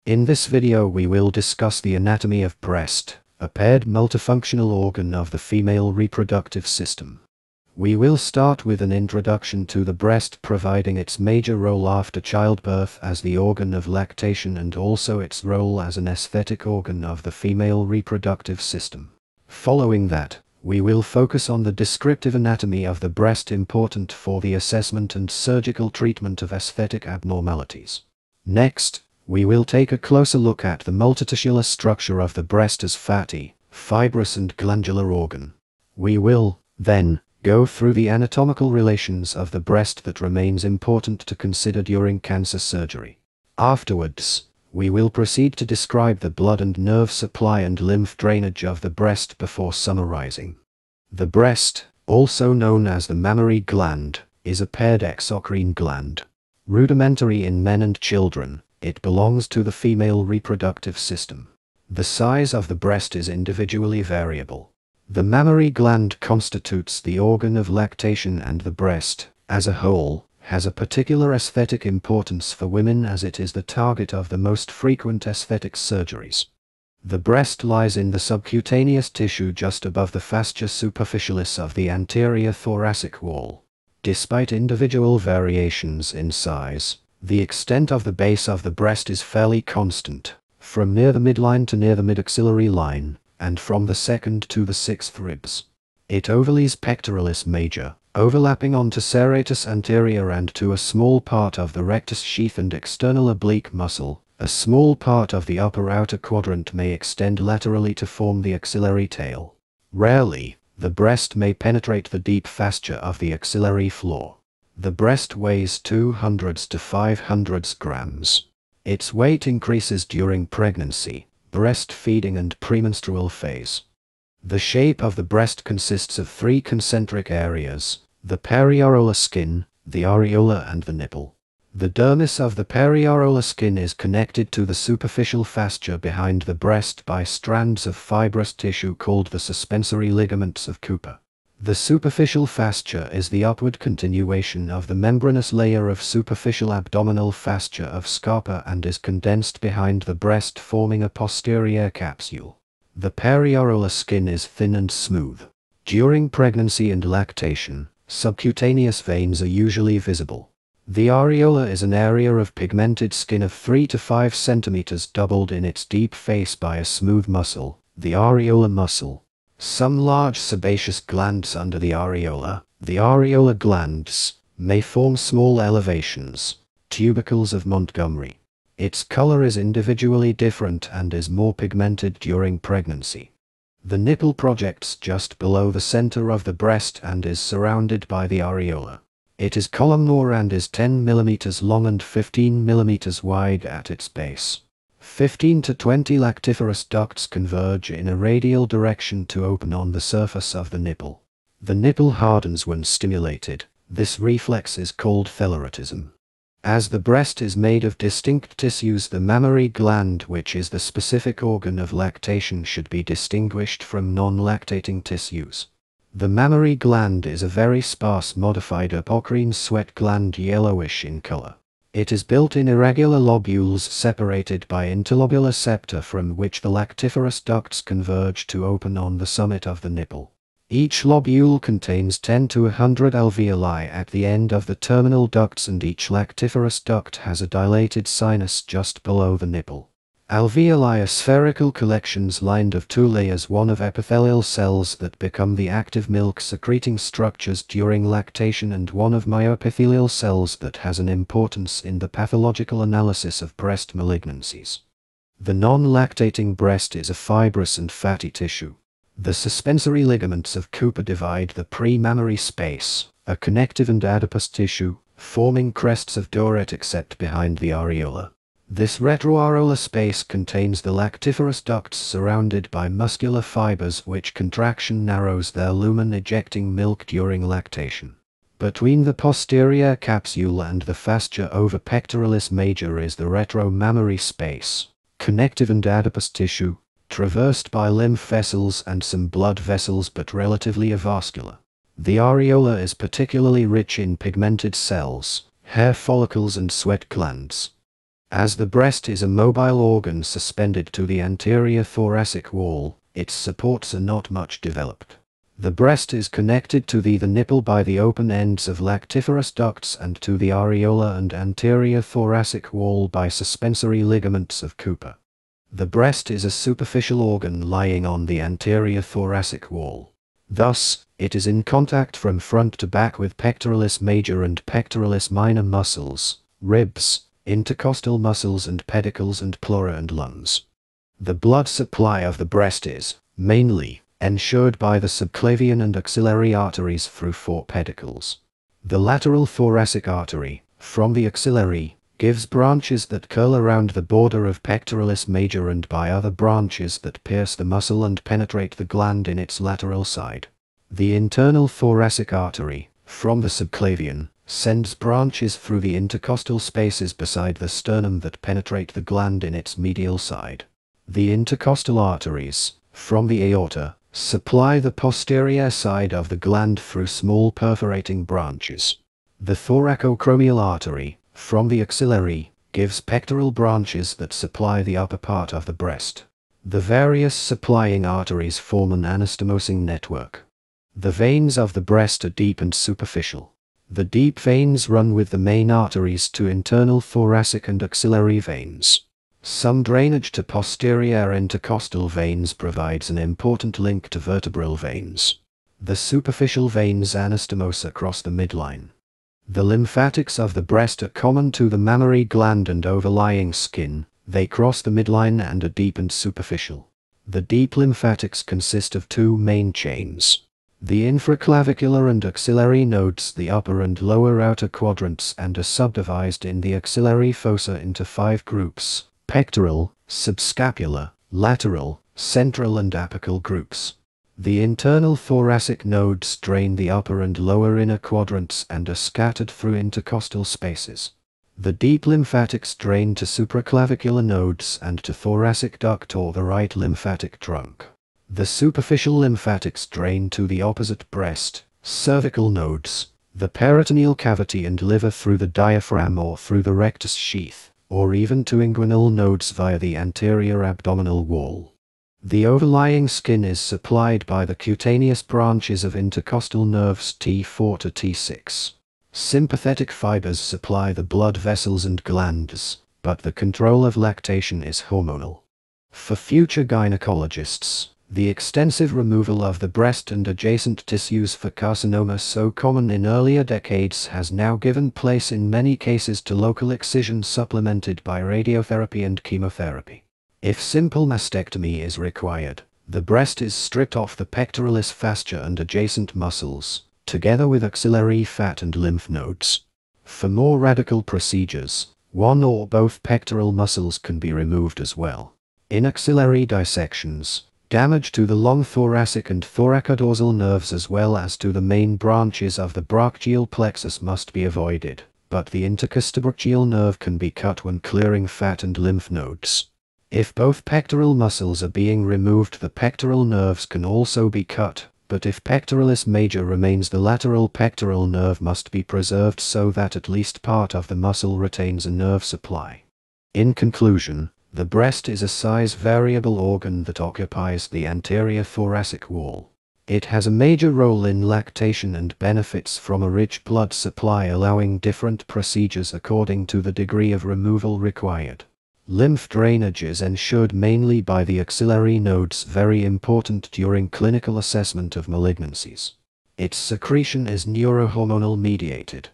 In this video we will discuss the anatomy of breast, a paired multifunctional organ of the female reproductive system. We will start with an introduction to the breast, providing its major role after childbirth as the organ of lactation and also its role as an aesthetic organ of the female reproductive system. Following that, we will focus on the descriptive anatomy of the breast, important for the assessment and surgical treatment of aesthetic abnormalities. Next, we will take a closer look at the multitissular structure of the breast as fatty, fibrous and glandular organ. We will, then, go through the anatomical relations of the breast that remains important to consider during cancer surgery. Afterwards, we will proceed to describe the blood and nerve supply and lymph drainage of the breast before summarizing. The breast, also known as the mammary gland, is a paired exocrine gland. Rudimentary in men and children, it belongs to the female reproductive system. The size of the breast is individually variable. The mammary gland constitutes the organ of lactation, and the breast, as a whole, has a particular aesthetic importance for women as it is the target of the most frequent aesthetic surgeries. The breast lies in the subcutaneous tissue just above the fascia superficialis of the anterior thoracic wall. Despite individual variations in size, the extent of the base of the breast is fairly constant, from near the midline to near the mid-axillary line, and from the second to the sixth ribs. It overlays pectoralis major, overlapping onto serratus anterior and to a small part of the rectus sheath and external oblique muscle. A small part of the upper outer quadrant may extend laterally to form the axillary tail. Rarely, the breast may penetrate the deep fascia of the axillary floor. The breast weighs 200 to 500 grams. Its weight increases during pregnancy, breastfeeding and premenstrual phase. The shape of the breast consists of three concentric areas: the periareolar skin, the areola and the nipple. The dermis of the periareolar skin is connected to the superficial fascia behind the breast by strands of fibrous tissue called the suspensory ligaments of Cooper. The superficial fascia is the upward continuation of the membranous layer of superficial abdominal fascia of Scarpa and is condensed behind the breast, forming a posterior capsule. The periareolar skin is thin and smooth. During pregnancy and lactation, subcutaneous veins are usually visible. The areola is an area of pigmented skin of 3 to 5 centimeters doubled in its deep face by a smooth muscle, the areolar muscle. Some large sebaceous glands under the areola glands, may form small elevations, tubercles of Montgomery. Its color is individually different and is more pigmented during pregnancy. The nipple projects just below the center of the breast and is surrounded by the areola. It is columnar and is 10 mm long and 15 mm wide at its base. 15 to 20 lactiferous ducts converge in a radial direction to open on the surface of the nipple. The nipple hardens when stimulated. This reflex is called thelerotism. As the breast is made of distinct tissues, the mammary gland, which is the specific organ of lactation, should be distinguished from non-lactating tissues. The mammary gland is a very sparse modified apocrine sweat gland, yellowish in color. It is built in irregular lobules separated by interlobular septa from which the lactiferous ducts converge to open on the summit of the nipple. Each lobule contains 10 to 100 alveoli at the end of the terminal ducts, and each lactiferous duct has a dilated sinus just below the nipple. Alveoli are spherical collections lined of two layers, one of epithelial cells that become the active milk-secreting structures during lactation and one of myoepithelial cells that has an importance in the pathological analysis of breast malignancies. The non-lactating breast is a fibrous and fatty tissue. The suspensory ligaments of Cooper divide the pre-mammary space, a connective and adipose tissue, forming crests of Doretic set behind the areola. This retroareolar space contains the lactiferous ducts surrounded by muscular fibers, which contraction narrows their lumen, ejecting milk during lactation. Between the posterior capsule and the fascia over pectoralis major is the retromammary space, connective and adipose tissue, traversed by lymph vessels and some blood vessels but relatively avascular. The areola is particularly rich in pigmented cells, hair follicles and sweat glands. As the breast is a mobile organ suspended to the anterior thoracic wall, its supports are not much developed. The breast is connected to the nipple by the open ends of lactiferous ducts and to the areola and anterior thoracic wall by suspensory ligaments of Cooper. The breast is a superficial organ lying on the anterior thoracic wall. Thus, it is in contact from front to back with pectoralis major and pectoralis minor muscles, ribs, intercostal muscles and pedicles and pleura and lungs. The blood supply of the breast is, mainly, ensured by the subclavian and axillary arteries through 4 pedicles. The lateral thoracic artery, from the axillary, gives branches that curl around the border of pectoralis major and by other branches that pierce the muscle and penetrate the gland in its lateral side. The internal thoracic artery, from the subclavian, sends branches through the intercostal spaces beside the sternum that penetrate the gland in its medial side. The intercostal arteries, from the aorta, supply the posterior side of the gland through small perforating branches. The thoracoacromial artery, from the axillary, gives pectoral branches that supply the upper part of the breast. The various supplying arteries form an anastomosing network. The veins of the breast are deep and superficial. The deep veins run with the main arteries to internal thoracic and axillary veins. Some drainage to posterior intercostal veins provides an important link to vertebral veins. The superficial veins anastomose across the midline. The lymphatics of the breast are common to the mammary gland and overlying skin. They cross the midline and are deep and superficial. The deep lymphatics consist of 2 main chains. The infraclavicular and axillary nodes, the upper and lower outer quadrants, and are subdivided in the axillary fossa into 5 groups: pectoral, subscapular, lateral, central and apical groups. The internal thoracic nodes drain the upper and lower inner quadrants and are scattered through intercostal spaces. The deep lymphatics drain to supraclavicular nodes and to thoracic duct or the right lymphatic trunk. The superficial lymphatics drain to the opposite breast, cervical nodes, the peritoneal cavity and liver through the diaphragm or through the rectus sheath, or even to inguinal nodes via the anterior abdominal wall. The overlying skin is supplied by the cutaneous branches of intercostal nerves T4 to T6. Sympathetic fibers supply the blood vessels and glands, but the control of lactation is hormonal. For future gynecologists, the extensive removal of the breast and adjacent tissues for carcinoma so common in earlier decades has now given place in many cases to local excision supplemented by radiotherapy and chemotherapy. If simple mastectomy is required, the breast is stripped off the pectoralis fascia and adjacent muscles, together with axillary fat and lymph nodes. For more radical procedures, 1 or both pectoral muscles can be removed as well. In axillary dissections, damage to the long thoracic and thoracodorsal nerves as well as to the main branches of the brachial plexus must be avoided, but the intercostobrachial nerve can be cut when clearing fat and lymph nodes. If both pectoral muscles are being removed, the pectoral nerves can also be cut, but if pectoralis major remains, the lateral pectoral nerve must be preserved so that at least part of the muscle retains a nerve supply. In conclusion, the breast is a size-variable organ that occupies the anterior thoracic wall. It has a major role in lactation and benefits from a rich blood supply, allowing different procedures according to the degree of removal required. Lymph drainage is ensured mainly by the axillary nodes, very important during clinical assessment of malignancies. Its secretion is neurohormonal mediated.